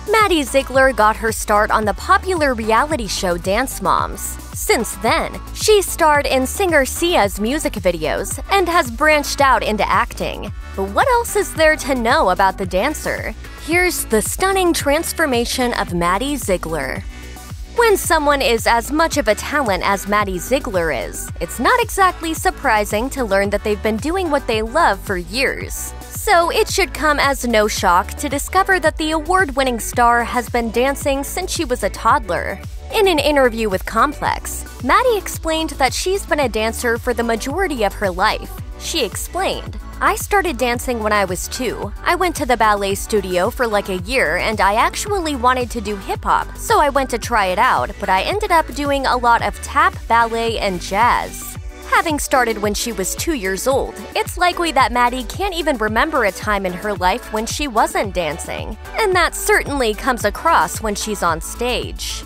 Maddie Ziegler got her start on the popular reality show Dance Moms. Since then, she starred in singer Sia's music videos and has branched out into acting. But what else is there to know about the dancer? Here's the stunning transformation of Maddie Ziegler. When someone is as much of a talent as Maddie Ziegler is, it's not exactly surprising to learn that they've been doing what they love for years. So it should come as no shock to discover that the award-winning star has been dancing since she was a toddler. In an interview with Complex, Maddie explained that she's been a dancer for the majority of her life. She explained, "I started dancing when I was 2. I went to the ballet studio for like a year and I actually wanted to do hip-hop, so I went to try it out, but I ended up doing a lot of tap, ballet, and jazz." Having started when she was 2 years old, it's likely that Maddie can't even remember a time in her life when she wasn't dancing. And that certainly comes across when she's on stage.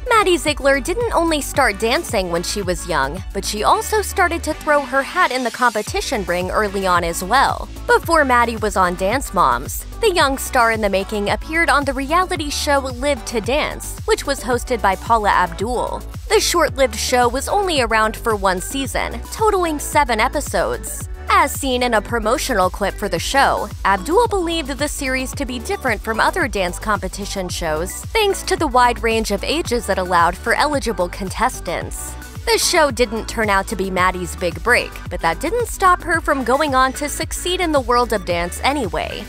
Maddie Ziegler didn't only start dancing when she was young, but she also started to throw her hat in the competition ring early on as well. Before Maddie was on Dance Moms, the young star in the making appeared on the reality show Live to Dance, which was hosted by Paula Abdul. The short-lived show was only around for 1 season, totaling 7 episodes. As seen in a promotional clip for the show, Abdul believed the series to be different from other dance competition shows thanks to the wide range of ages it allowed for eligible contestants. The show didn't turn out to be Maddie's big break, but that didn't stop her from going on to succeed in the world of dance anyway.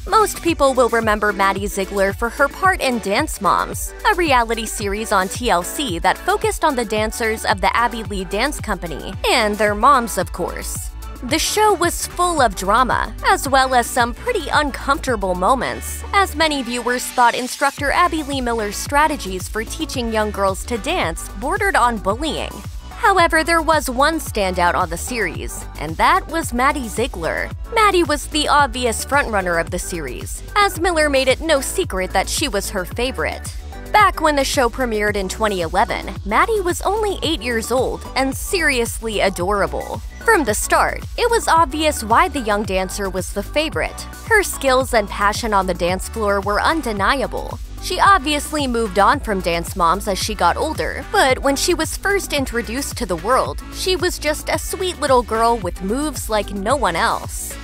Most people will remember Maddie Ziegler for her part in Dance Moms, a reality series on TLC that focused on the dancers of the Abby Lee Dance Company, and their moms, of course. The show was full of drama, as well as some pretty uncomfortable moments, as many viewers thought instructor Abby Lee Miller's strategies for teaching young girls to dance bordered on bullying. However, there was one standout on the series, and that was Maddie Ziegler. Maddie was the obvious frontrunner of the series, as Miller made it no secret that she was her favorite. Back when the show premiered in 2011, Maddie was only 8 years old and seriously adorable. From the start, it was obvious why the young dancer was the favorite. Her skills and passion on the dance floor were undeniable. She obviously moved on from Dance Moms as she got older, but when she was first introduced to the world, she was just a sweet little girl with moves like no one else.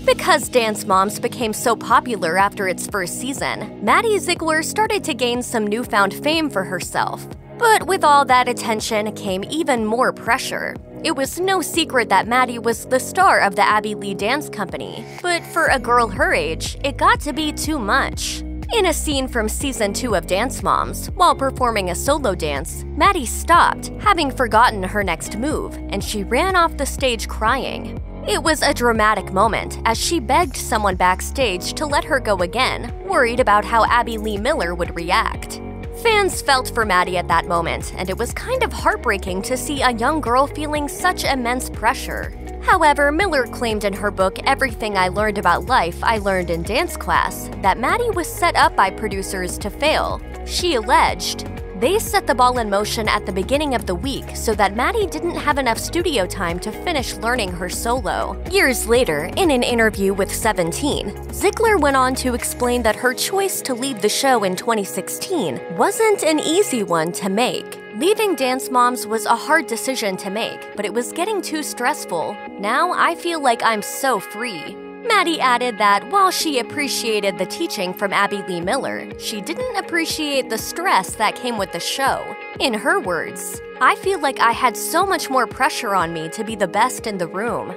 Because Dance Moms became so popular after its first season, Maddie Ziegler started to gain some newfound fame for herself. But with all that attention came even more pressure. It was no secret that Maddie was the star of the Abby Lee Dance Company, but for a girl her age, it got to be too much. In a scene from Season 2 of Dance Moms, while performing a solo dance, Maddie stopped, having forgotten her next move, and she ran off the stage crying. It was a dramatic moment, as she begged someone backstage to let her go again, worried about how Abby Lee Miller would react. Fans felt for Maddie at that moment, and it was kind of heartbreaking to see a young girl feeling such immense pressure. However, Miller claimed in her book Everything I Learned About Life I Learned in Dance Class that Maddie was set up by producers to fail. She alleged, "They set the ball in motion at the beginning of the week so that Maddie didn't have enough studio time to finish learning her solo." Years later, in an interview with 17, Ziegler went on to explain that her choice to leave the show in 2016 wasn't an easy one to make. Leaving Dance Moms was a hard decision to make, but it was getting too stressful. Now I feel like I'm so free. Maddie added that while she appreciated the teaching from Abby Lee Miller, she didn't appreciate the stress that came with the show. In her words, "I feel like I had so much more pressure on me to be the best in the room."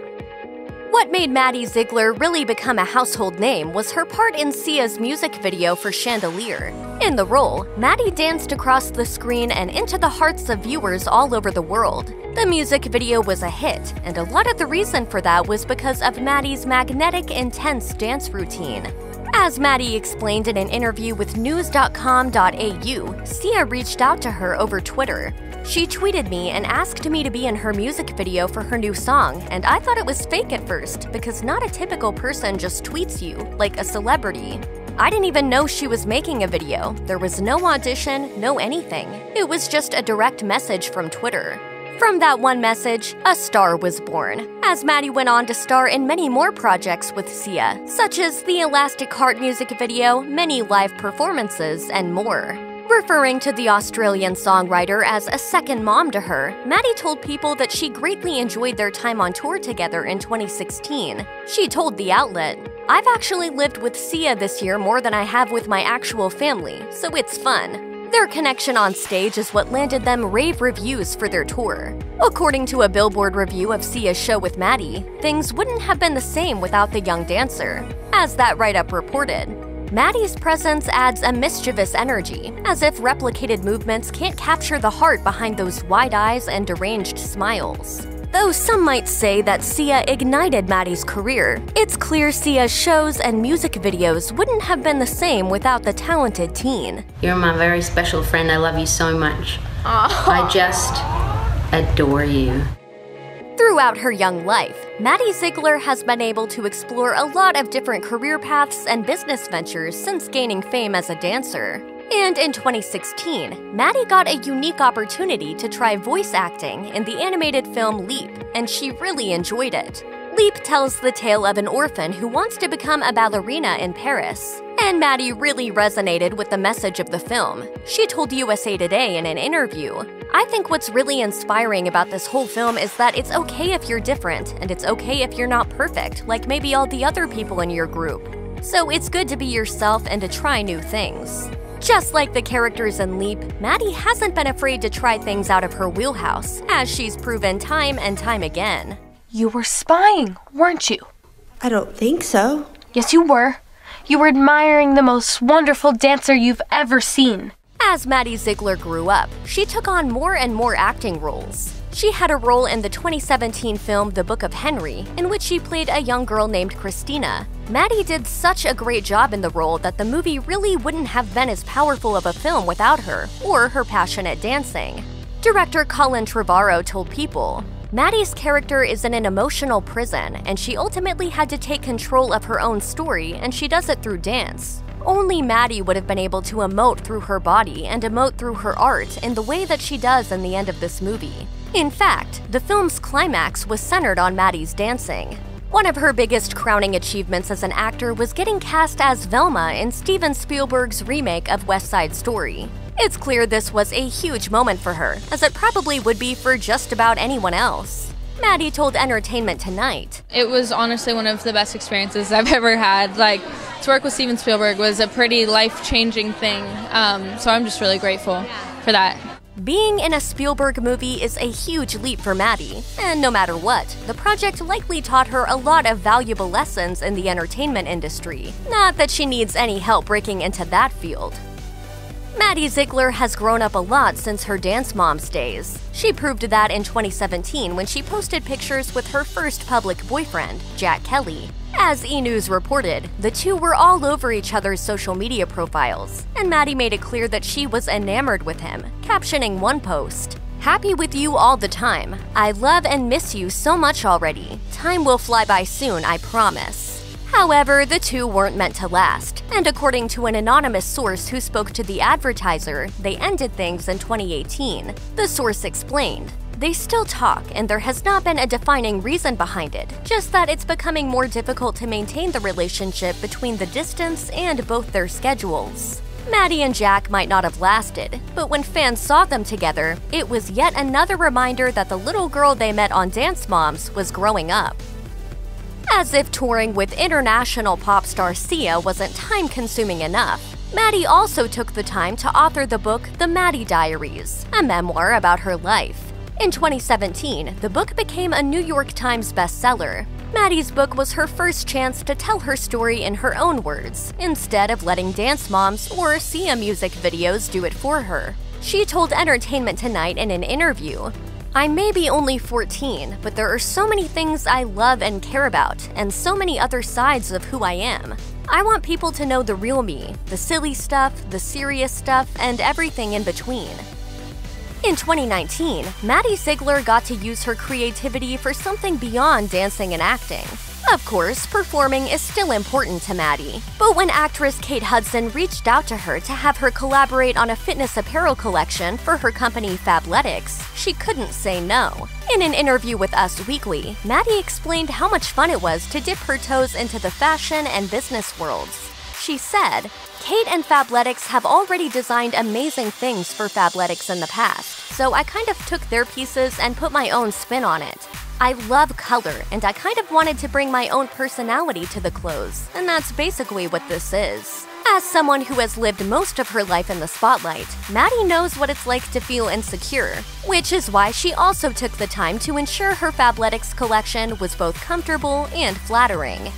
What made Maddie Ziegler really become a household name was her part in Sia's music video for Chandelier. In the role, Maddie danced across the screen and into the hearts of viewers all over the world. The music video was a hit, and a lot of the reason for that was because of Maddie's magnetic, intense dance routine. As Maddie explained in an interview with news.com.au, Sia reached out to her over Twitter. She tweeted me and asked me to be in her music video for her new song, and I thought it was fake at first because not a typical person just tweets you, like a celebrity. I didn't even know she was making a video. There was no audition, no anything. It was just a direct message from Twitter. From that one message, a star was born, as Maddie went on to star in many more projects with Sia, such as the Elastic Heart music video, many live performances, and more. Referring to the Australian songwriter as a second mom to her, Maddie told people that she greatly enjoyed their time on tour together in 2016. She told the outlet, "I've actually lived with Sia this year more than I have with my actual family, so it's fun." Their connection on stage is what landed them rave reviews for their tour. According to a Billboard review of Sia's show with Maddie, things wouldn't have been the same without the young dancer. As that write-up reported, Maddie's presence adds a mischievous energy, as if replicated movements can't capture the heart behind those wide eyes and deranged smiles. Though some might say that Sia ignited Maddie's career, it's clear Sia's shows and music videos wouldn't have been the same without the talented teen. You're my very special friend. I love you so much. I just adore you. Throughout her young life, Maddie Ziegler has been able to explore a lot of different career paths and business ventures since gaining fame as a dancer. And in 2016, Maddie got a unique opportunity to try voice acting in the animated film Leap, and she really enjoyed it. Leap tells the tale of an orphan who wants to become a ballerina in Paris. And Maddie really resonated with the message of the film. She told USA Today in an interview, "I think what's really inspiring about this whole film is that it's okay if you're different, and it's okay if you're not perfect, like maybe all the other people in your group. So it's good to be yourself and to try new things." Just like the characters in Leap, Maddie hasn't been afraid to try things out of her wheelhouse, as she's proven time and time again. You were spying, weren't you? I don't think so. Yes, you were. You were admiring the most wonderful dancer you've ever seen. As Maddie Ziegler grew up, she took on more and more acting roles. She had a role in the 2017 film The Book of Henry, in which she played a young girl named Christina. Maddie did such a great job in the role that the movie really wouldn't have been as powerful of a film without her, or her passion at dancing. Director Colin Trevorrow told People, "Maddie's character is in an emotional prison, and she ultimately had to take control of her own story, and she does it through dance. Only Maddie would have been able to emote through her body and emote through her art in the way that she does in the end of this movie." In fact, the film's climax was centered on Maddie's dancing. One of her biggest crowning achievements as an actor was getting cast as Velma in Steven Spielberg's remake of West Side Story. It's clear this was a huge moment for her, as it probably would be for just about anyone else. Maddie told Entertainment Tonight, "It was honestly one of the best experiences I've ever had. To work with Steven Spielberg was a pretty life-changing thing, so I'm just really grateful for that." Being in a Spielberg movie is a huge leap for Maddie, and no matter what, the project likely taught her a lot of valuable lessons in the entertainment industry. Not that she needs any help breaking into that field. Maddie Ziegler has grown up a lot since her Dance Moms days. She proved that in 2017 when she posted pictures with her first public boyfriend, Jack Kelly. As E! News reported, the two were all over each other's social media profiles, and Maddie made it clear that she was enamored with him, captioning one post, "Happy with you all the time. I love and miss you so much already. Time will fly by soon, I promise." However, the two weren't meant to last, and according to an anonymous source who spoke to the advertiser, they ended things in 2018. The source explained, "They still talk, and there has not been a defining reason behind it, just that it's becoming more difficult to maintain the relationship between the distance and both their schedules." Maddie and Jack might not have lasted, but when fans saw them together, it was yet another reminder that the little girl they met on Dance Moms was growing up. As if touring with international pop star Sia wasn't time-consuming enough, Maddie also took the time to author the book The Maddie Diaries, a memoir about her life. In 2017, the book became a New York Times bestseller. Maddie's book was her first chance to tell her story in her own words, instead of letting Dance Moms or Sia music videos do it for her. She told Entertainment Tonight in an interview, "I may be only 14, but there are so many things I love and care about, and so many other sides of who I am. I want people to know the real me, the silly stuff, the serious stuff, and everything in between." In 2019, Maddie Ziegler got to use her creativity for something beyond dancing and acting. Of course, performing is still important to Maddie, but when actress Kate Hudson reached out to her to have her collaborate on a fitness apparel collection for her company Fabletics, she couldn't say no. In an interview with Us Weekly, Maddie explained how much fun it was to dip her toes into the fashion and business worlds. She said, "Kate and Fabletics have already designed amazing things for Fabletics in the past, so I kind of took their pieces and put my own spin on it. I love color, and I kind of wanted to bring my own personality to the clothes, and that's basically what this is." As someone who has lived most of her life in the spotlight, Maddie knows what it's like to feel insecure, which is why she also took the time to ensure her Fabletics collection was both comfortable and flattering.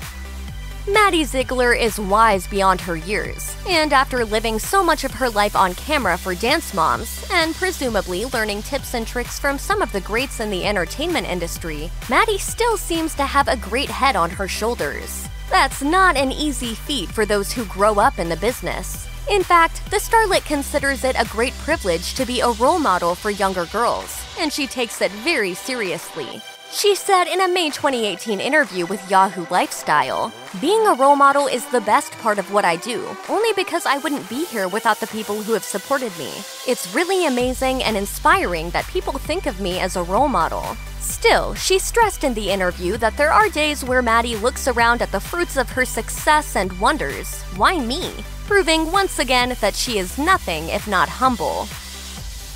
Maddie Ziegler is wise beyond her years, and after living so much of her life on camera for Dance Moms, and presumably learning tips and tricks from some of the greats in the entertainment industry, Maddie still seems to have a great head on her shoulders. That's not an easy feat for those who grow up in the business. In fact, the starlet considers it a great privilege to be a role model for younger girls, and she takes it very seriously. She said in a May 2018 interview with Yahoo Lifestyle, "Being a role model is the best part of what I do, only because I wouldn't be here without the people who have supported me. It's really amazing and inspiring that people think of me as a role model." Still, she stressed in the interview that there are days where Maddie looks around at the fruits of her success and wonders, "Why me?" proving once again that she is nothing if not humble.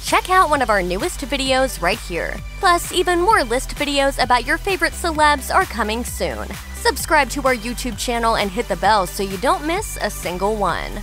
Check out one of our newest videos right here. Plus, even more list videos about your favorite celebs are coming soon. Subscribe to our YouTube channel and hit the bell so you don't miss a single one.